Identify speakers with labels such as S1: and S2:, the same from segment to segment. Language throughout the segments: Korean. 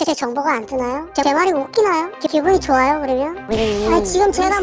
S1: 제 정보가 안 뜨나요? 제 말이 웃기나요? 기분이 좋아요 그러면? 아니 지금 제가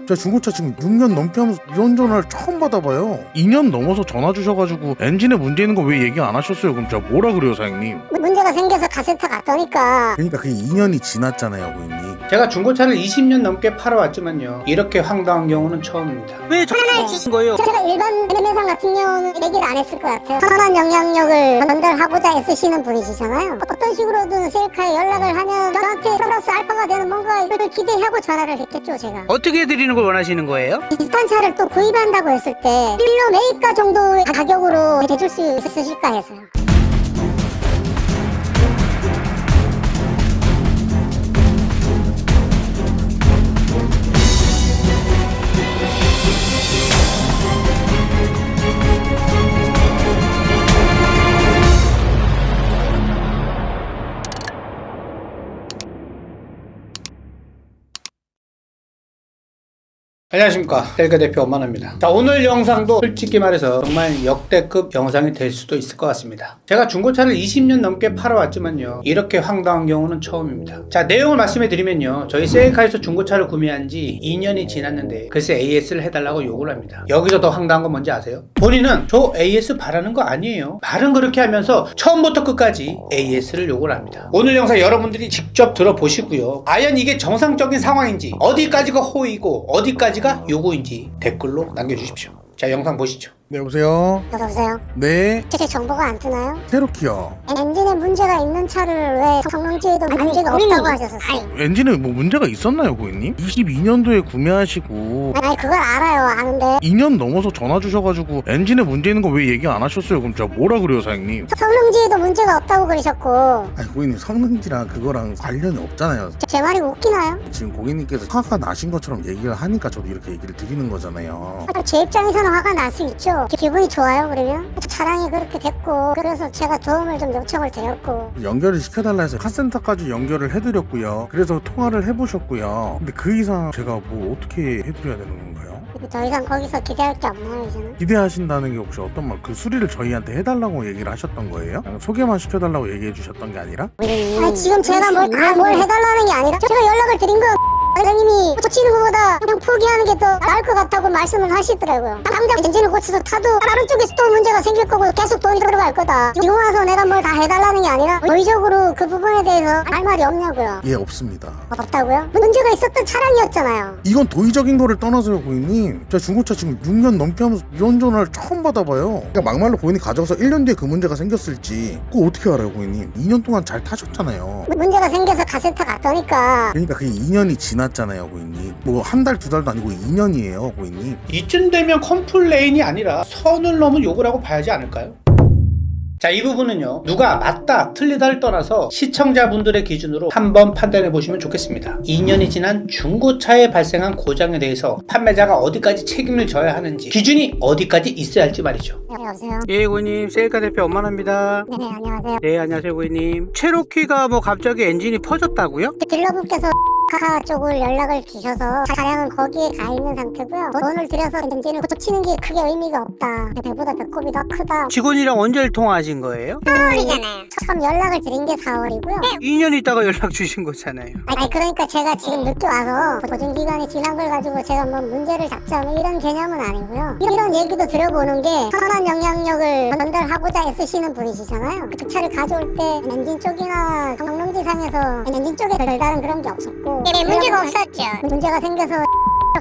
S2: 제가 중고차 지금 6년 넘게 하면서 이런 전화를 처음 받아봐요. 2년 넘어서 전화 주셔가지고 엔진에 문제 있는 거 왜 얘기 안 하셨어요? 그럼 제가 뭐라 그래요, 사장님?
S1: 문제가 생겨서 카센터 갔더니까.
S2: 그러니까 그게 2년이 지났잖아요, 고객님.
S3: 제가 중고차를 20년 넘게 팔아왔지만요, 이렇게 황당한 경우는 처음입니다.
S4: 왜 전화를 주신 거예요?
S1: 제가 일반 매매상 같은 경우는 얘기를 안 했을 것 같아요. 선한 영향력을 전달하고자 애쓰시는 분이시잖아요. 어떤 식으로든 셀카에 연락을 하면 저한테 플러스 알파가 되는 뭔가 이걸 기대하고 전화를 했겠죠 제가.
S4: 어떻게 해드리는 걸 원하시는 거예요?
S1: 비슷한 차를 또 구입한다고 했을 때 필로 매입가 정도의 가격으로 해줄 수 있으실까 해서요.
S3: 안녕하십니까, 셀카 대표 엄만호입니다. 자, 오늘 영상도 솔직히 말해서 정말 역대급 영상이 될 수도 있을 것 같습니다. 제가 중고차를 20년 넘게 팔아왔지만요, 이렇게 황당한 경우는 처음입니다. 자, 내용을 말씀해 드리면요, 저희 셀카에서 중고차를 구매한 지 2년이 지났는데 글쎄 AS를 해달라고 요구를 합니다. 여기서 더 황당한 건 뭔지 아세요? 본인은 저 AS 바라는 거 아니에요, 말은 그렇게 하면서 처음부터 끝까지 AS를 요구를 합니다. 오늘 영상 여러분들이 직접 들어보시고요, 과연 이게 정상적인 상황인지, 어디까지가 호의고 어디까지가 요구인지 댓글로 남겨주십시오. 자, 영상 보시죠.
S2: 네, 여보세요?
S1: 여보세요?
S2: 네,
S1: 제 정보가 안 뜨나요?
S2: 체로키요.
S1: 엔진에 문제가 있는 차를 왜 성능지에도 문제가 없다고 하셨어요?
S2: 엔진에 뭐 문제가 있었나요, 고객님? 22년도에 구매하시고
S1: 아니 그걸 알아요. 아는데
S2: 2년 넘어서 전화 주셔가지고 엔진에 문제 있는 거 왜 얘기 안 하셨어요? 그럼 제가 뭐라 그래요, 사장님?
S1: 성능지에도 문제가 없다고 그러셨고.
S2: 아니, 고객님 성능지랑 그거랑 관련이 없잖아요.
S1: 제 말이 웃기나요?
S2: 지금 고객님께서 화가 나신 것처럼 얘기를 하니까 저도 이렇게 얘기를 드리는 거잖아요.
S1: 제 입장에서는 화가 날 수 있죠. 기분이 좋아요 그러면? 차량이 그렇게 됐고 그래서 제가 도움을 좀 요청을 드렸고.
S2: 연결을 시켜달라 해서 카센터까지 연결을 해드렸고요. 그래서 통화를 해보셨고요. 근데 그 이상 제가 뭐 어떻게 해드려야 되는 건가요?
S1: 더 이상 거기서 기대할 게 없나요 이제는?
S2: 기대하신다는 게 혹시 어떤 말, 그 수리를 저희한테 해달라고 얘기를 하셨던 거예요? 그냥 소개만 시켜달라고 얘기해 주셨던 게 아니라?
S1: 아니 지금 제가 뭘 해달라는 게 아니라 제가 연락을 드린 거예요. 사장님이 고치는 것보다 그냥 포기하는 게 더 나을 것 같다고 말씀을 하시더라고요. 당장 엔진을 고쳐서 타도 다른 쪽에서 또 문제가 생길 거고 계속 돈이 들어갈 거다. 지금 와서 내가 뭘 다 해달라는 게 아니라 의적으로 그 부분에 대해서 할 말이 없냐고요.
S2: 예, 없습니다.
S1: 없다고요? 문제가 있었던 차량이었잖아요.
S2: 이건 도의적인 거를 떠나서요, 고객님. 제가 중고차 지금 6년 넘게 하면서 이런 전화를 처음 받아봐요. 그러니까 막말로 고객님 가져가서 1년 뒤에 그 문제가 생겼을지 그거 어떻게 알아요, 고객님? 2년 동안 잘 타셨잖아요.
S1: 문제가 생겨서 카센터 갔더니까.
S2: 그러니까 그게 2년이 지났잖아요, 고객님. 뭐 한 달, 두 달도 아니고 2년이에요, 고객님.
S3: 이쯤 되면 컴플레인이 아니라 선을 넘은 욕을 하고 봐야지 않을까요? 자, 이 부분은요, 누가 맞다 틀리다를 떠나서 시청자분들의 기준으로 한번 판단해 보시면 좋겠습니다. 2년이 지난 중고차에 발생한 고장에 대해서 판매자가 어디까지 책임을 져야 하는지, 기준이 어디까지 있어야 할지 말이죠.
S1: 여보세요?
S4: 예, 고객님, 셀카 대표 엄만호입니다.
S1: 네네 안녕하세요.
S4: 네, 안녕하세요, 고객님. 체로키가 뭐 갑자기 엔진이 퍼졌다고요?
S1: 딜러분께서 카 쪽을 연락을 주셔서 차량은 거기에 가 있는 상태고요. 돈을 들여서 엔진을 고치는 게 크게 의미가 없다. 배보다 배꼽이 더 크다.
S4: 직원이랑 언제 통화하신 거예요?
S1: 4월이잖아요. 처음 연락을 드린 게 4월이고요.
S4: 2년 있다가 연락 주신 거잖아요.
S1: 아니 그러니까 제가 지금 늦게 와서 보증기간이 지난 걸 가지고 제가 뭐 문제를 잡자 뭐 이런 개념은 아니고요. 이런 얘기도 들어보는 게 선한 영향력을 전달하고자 애쓰시는 분이시잖아요. 그 차를 가져올 때 엔진 쪽이나 성능지상에서 엔진 쪽에 별다른 그런 게 없었고 문제가 없었죠. 문제가 생겨서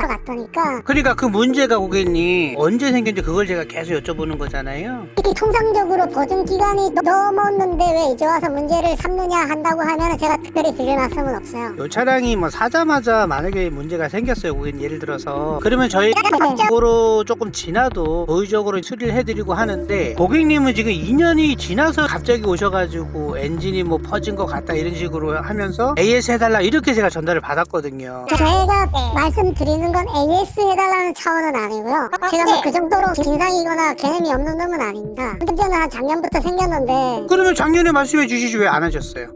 S1: 갔더니까.
S4: 그러니까 그 문제가 고객님 언제 생겼는지 그걸 제가 계속 여쭤보는 거잖아요.
S1: 이게 통상적으로 보증기간이 넘었는데 왜 이제 와서 문제를 삼느냐 한다고 하면 제가 특별히 드릴 말씀은 없어요.
S4: 요 차량이 뭐 사자마자 만약에 문제가 생겼어요, 고객님. 예를 들어서 그러면 저희적으로 조금 지나도 도의적으로 수리를 해드리고 하는데, 고객님은 지금 2년이 지나서 갑자기 오셔가지고 엔진이 뭐 퍼진 것 같다 이런 식으로 하면서 AS 해달라 이렇게 제가 전달을 받았거든요.
S1: 제가 말씀드리는 있는 건 AS 해달라는 차원은 아니고요. 제가 뭐 그 정도로 진상이거나 개념이 없는 놈은 아닙니다. 문제는 한 작년부터 생겼는데
S4: 그러면 작년에 말씀해 주시지 왜 안 하셨어요?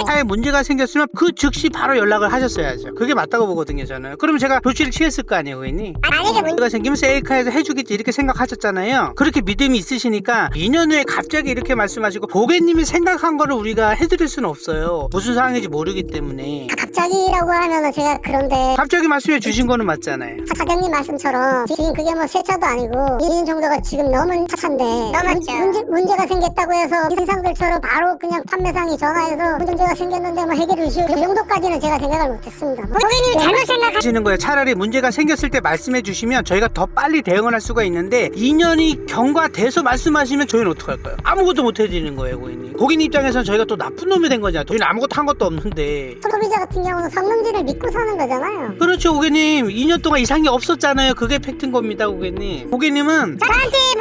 S4: 차에 문제가 생겼으면 그 즉시 바로 연락을 하셨어야죠. 그게 맞다고 보거든요 저는. 그러면 제가 조치를 취했을 거 아니에요 고객님.
S1: 만약에
S4: 문제가 생기면 셀카에서 해주겠지 이렇게 생각하셨잖아요. 그렇게 믿음이 있으시니까 2년 후에 갑자기 이렇게 말씀하시고 고객님이 생각한 거를 우리가 해드릴 수는 없어요. 무슨 상황인지 모르기 때문에.
S1: 갑자기라고 하면은 제가 그런데
S4: 갑자기 말씀해 주신 거는 맞잖아요.
S1: 사장님 말씀처럼 지금 그게 뭐 새 차도 아니고 2년 정도가 지금 넘은 차인데 문제가 생겼다고 해서 세상들처럼 바로 그냥 판매상이 전화해서 문제가 생겼는데 뭐 해결을 주시고 그 정도까지는 제가 생각을 못했습니다. 고객님이 잘못
S4: 하시는 거예요. 차라리 문제가 생겼을 때 말씀해 주시면 저희가 더 빨리 대응을 할 수가 있는데 2년이 경과돼서 말씀하시면 저희는 어떡할까요? 아무것도 못 해드리는 거예요 고객님. 고객님 입장에서는 저희가 또 나쁜 놈이 된 거잖아요. 저희는 아무것도 한 것도 없는데.
S1: 소비자 같은 경우는 성능지를 믿고 사는 거잖아요.
S4: 그렇죠 고객님. 2년 동안 이상이 없었잖아요. 그게 팩트인 겁니다 고객님. 고객님은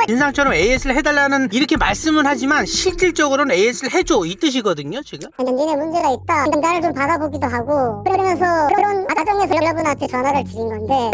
S4: 진상처럼 AS를 해달라는 이렇게 말씀은 하지만 실질적으로는 AS를 해줘 이 뜻이거든요 지금.
S1: 엔진에 문제가 있다. 전달을 좀 받아보기도 하고 그러면서 그런 과정에서 여러분한테 전화를 드린 건데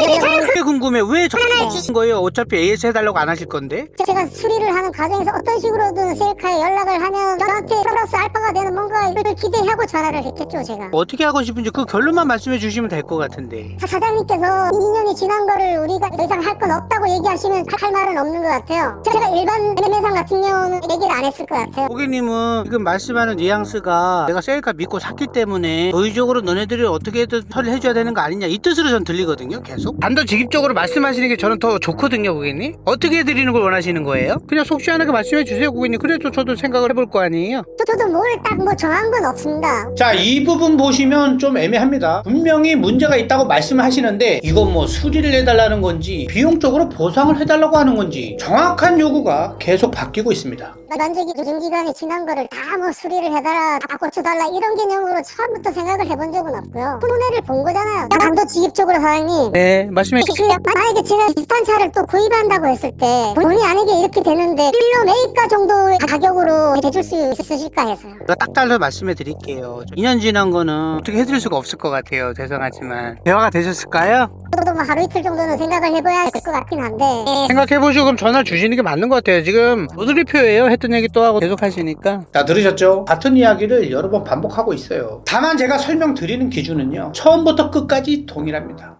S4: 그게 궁금해. 왜 전화를 주신 거예요? 어차피 AS 해달라고 안 하실 건데.
S1: 제가 수리를 하는 과정에서 어떤 식으로든 셀카에 연락을 하면 저한테 플러스 알파가 되는 뭔가를 기대하고 전화를 했겠죠 제가.
S4: 어떻게 하고 싶은지 그 결론만 말씀해 주시면 될 것 같은데.
S1: 사장님께서 2년이 지난 거를 우리가 더 이상 할 건 없다고 얘기하시면 할 말은 없는 것 같아요. 제가 일반 매매상 같은 경우는 얘기를 안 했을 것 같아요.
S4: 고객님은 지금 말씀하는 뉘앙스가 내가 셀카 믿고 샀기 때문에 도의적으로 너네들이 어떻게든 처리해줘야 되는 거 아니냐 이 뜻으로 전 들리거든요 계속. 단도직입적으로 말씀하시는 게 저는 더 좋거든요 고객님. 어떻게 해드리는 걸 원하시는 거예요? 그냥 속 시원하게 말씀해 주세요 고객님. 그래도 저도 생각을 해볼 거 아니에요.
S1: 저도 뭘 딱 뭐 정한 건 없습니다.
S3: 자, 이 부분 보시면 좀 애매합니다. 분명히 문제가 있다고 말씀하시는데 이건 뭐 수리를 해달라는 건지 비용적으로 보상을 해달라고 하는 건지 정확한 요구가 계속 바뀌고 있습니다.
S1: 면적이 유증기간이 지난 거를 다 뭐 수리를 해달라 다 고쳐달라 이런 개념으로 처음부터 생각을 해본 적은 없고요. 손해를 본 거잖아요. 단도직입적으로 사장님.
S4: 네 말씀해 주세요.
S1: 만약에 제가 비슷한 차를 또 구입한다고 했을 때 본의 아니게 이렇게 되는데 필로 매입가 정도의 가격으로 해줄 수 있으실까 해서요.
S4: 제가 딱 잘라 말씀해 드릴게요. 2년 지난 거는 어떻게 해드릴 수가 없을 것 같아요. 죄송하지만 대화가 되셨을까요?
S1: 저도 뭐 하루 이틀 정도는 생각을 해봐야 될 것 같긴 한데
S4: 생각해보시고 그럼 전화 주시는 게 맞는 것 같아요. 지금 로드리표예요. 했던 얘기 또 하고 계속 하시니까.
S3: 자, 들으셨죠? 같은 이야기를 여러 번 반복하고 있어요. 다만 제가 설명드리는 기준은요, 처음부터 끝까지 동일합니다.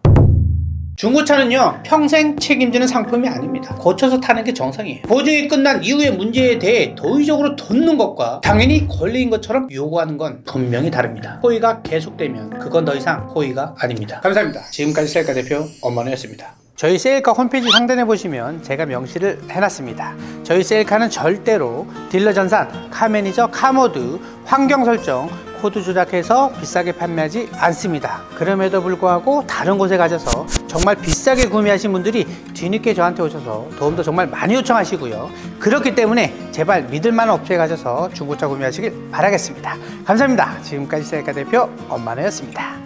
S3: 중고차는요 평생 책임지는 상품이 아닙니다. 고쳐서 타는 게 정상이에요. 보증이 끝난 이후의 문제에 대해 도의적으로 돕는 것과 당연히 권리인 것처럼 요구하는 건 분명히 다릅니다. 호의가 계속되면 그건 더 이상 호의가 아닙니다. 감사합니다. 지금까지 셀카 대표 엄만우였습니다. 저희 셀카 홈페이지 상단에 보시면 제가 명시를 해놨습니다. 저희 셀카는 절대로 딜러 전산, 카매니저, 카모드, 환경 설정, 코드 조작해서 비싸게 판매하지 않습니다. 그럼에도 불구하고 다른 곳에 가셔서 정말 비싸게 구매하신 분들이 뒤늦게 저한테 오셔서 도움도 정말 많이 요청하시고요. 그렇기 때문에 제발 믿을만한 업체에 가셔서 중고차 구매하시길 바라겠습니다. 감사합니다. 지금까지 셀카 대표 엄만우였습니다.